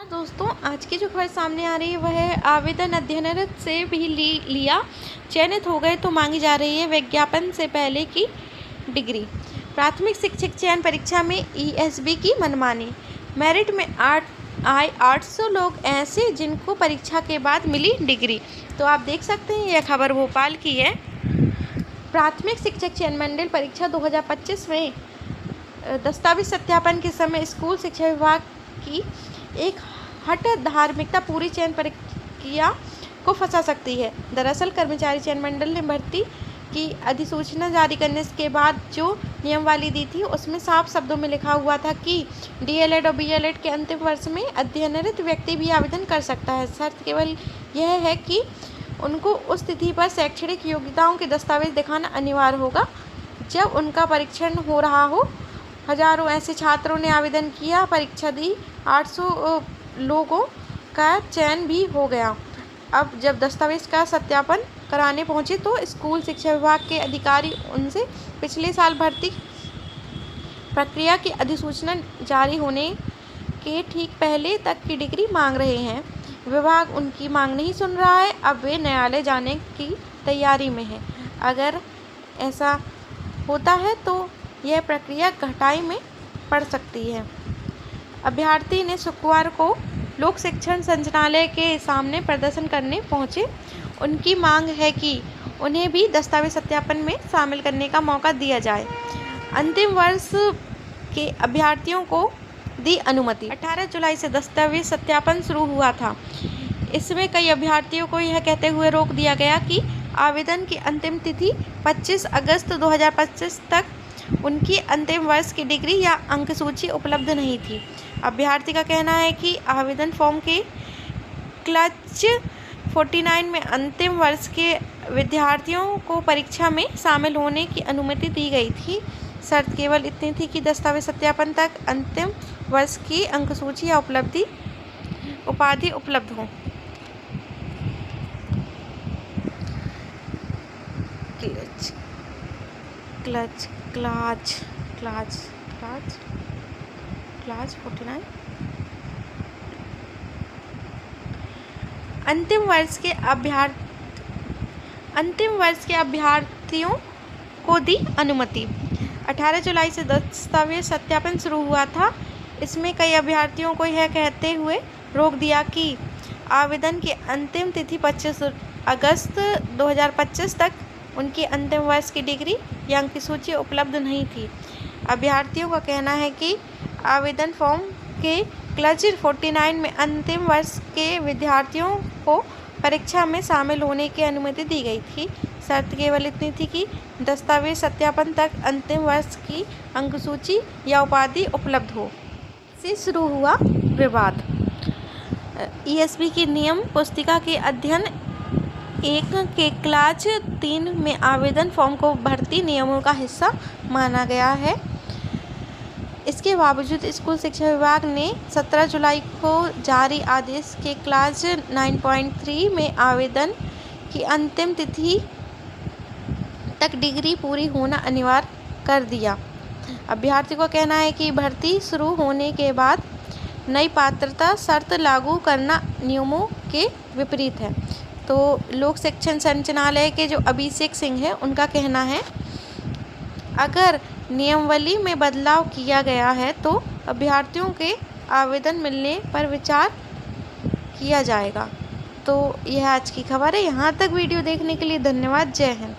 दोस्तों, आज की जो खबर सामने आ रही है वह है आवेदन अध्ययनरत से भी लिया, चयनित हो गए तो मांगी जा रही है विज्ञापन से पहले की डिग्री। प्राथमिक शिक्षक चयन परीक्षा में ईएसबी की मनमानी। मेरिट में आए 800 लोग ऐसे जिनको परीक्षा के बाद मिली डिग्री। तो आप देख सकते हैं यह खबर भोपाल की है। प्राथमिक शिक्षक चयन मंडल परीक्षा 2025 में दस्तावेज सत्यापन के समय स्कूल शिक्षा विभाग की एक हठ धार्मिकता पूरी चयन प्रक्रिया को फंसा सकती है। दरअसल कर्मचारी चयन मंडल ने भर्ती की अधिसूचना जारी करने के बाद जो नियमावली दी थी उसमें साफ शब्दों में लिखा हुआ था कि डीएलएड और बीएलएड के अंतिम वर्ष में अध्ययनरत व्यक्ति भी आवेदन कर सकता है। शर्त केवल यह है कि उनको उस तिथि पर शैक्षणिक योग्यताओं के दस्तावेज दिखाना अनिवार्य होगा जब उनका परीक्षण हो रहा हो। हजारों ऐसे छात्रों ने आवेदन किया, परीक्षा दी, 800 लोगों का चयन भी हो गया। अब जब दस्तावेज का सत्यापन कराने पहुंचे तो स्कूल शिक्षा विभाग के अधिकारी उनसे पिछले साल भर्ती प्रक्रिया की अधिसूचना जारी होने के ठीक पहले तक की डिग्री मांग रहे हैं। विभाग उनकी मांग नहीं सुन रहा है। अब वे न्यायालय जाने की तैयारी में है। अगर ऐसा होता है तो यह प्रक्रिया घटाई में पड़ सकती है। अभ्यर्थी ने शुक्रवार को लोक शिक्षण संचालनालय के सामने प्रदर्शन करने पहुंचे। उनकी मांग है कि उन्हें भी दस्तावेज सत्यापन में शामिल करने का मौका दिया जाए। अंतिम वर्ष के अभ्यर्थियों को दी अनुमति। 18 जुलाई से दस्तावेज सत्यापन शुरू हुआ था। इसमें कई अभ्यर्थियों को यह कहते हुए रोक दिया गया कि आवेदन की अंतिम तिथि 25 अगस्त 2025 तक उनकी अंतिम वर्ष की डिग्री या अंक सूची उपलब्ध नहीं थी। अभ्यर्थी का कहना है कि आवेदन फॉर्म के क्लच 49 में अंतिम वर्ष के विद्यार्थियों को परीक्षा में शामिल होने की अनुमति दी गई थी। शर्त केवल इतनी थी कि दस्तावेज सत्यापन तक अंतिम वर्ष की अंक सूची या उपाधि उपलब्ध हो। क्लास 49 अंतिम वर्ष के अभ्यर्थियों को दी अनुमति। 18 जुलाई से दस्तावेज सत्यापन शुरू हुआ था। इसमें कई अभ्यर्थियों को यह कहते हुए रोक दिया कि आवेदन की अंतिम तिथि 25 अगस्त 2025 तक उनकी अंतिम वर्ष की डिग्री या अंक सूची उपलब्ध नहीं थी। अभ्यर्थियों का कहना है कि आवेदन फॉर्म के क्लच 49 में अंतिम वर्ष के विद्यार्थियों को परीक्षा में शामिल होने की अनुमति दी गई थी। शर्त केवल इतनी थी कि दस्तावेज सत्यापन तक अंतिम वर्ष की अंक सूची या उपाधि उपलब्ध हो। से शुरू हुआ विवाद। ईएसबी की नियम पुस्तिका के अध्ययन 1 के क्लास 3 में आवेदन फॉर्म को भर्ती नियमों का हिस्सा माना गया है। इसके बावजूद स्कूल शिक्षा विभाग ने 17 जुलाई को जारी आदेश के क्लास 9.3 में आवेदन की अंतिम तिथि तक डिग्री पूरी होना अनिवार्य कर दिया। अभ्यर्थी को कहना है कि भर्ती शुरू होने के बाद नई पात्रता शर्त लागू करना नियमों के विपरीत है। तो लोक शिक्षण संचालनालय के जो अभिषेक सिंह है उनका कहना है अगर नियमावली में बदलाव किया गया है तो अभ्यर्थियों के आवेदन मिलने पर विचार किया जाएगा। तो यह आज की खबर है। यहाँ तक वीडियो देखने के लिए धन्यवाद। जय हिंद।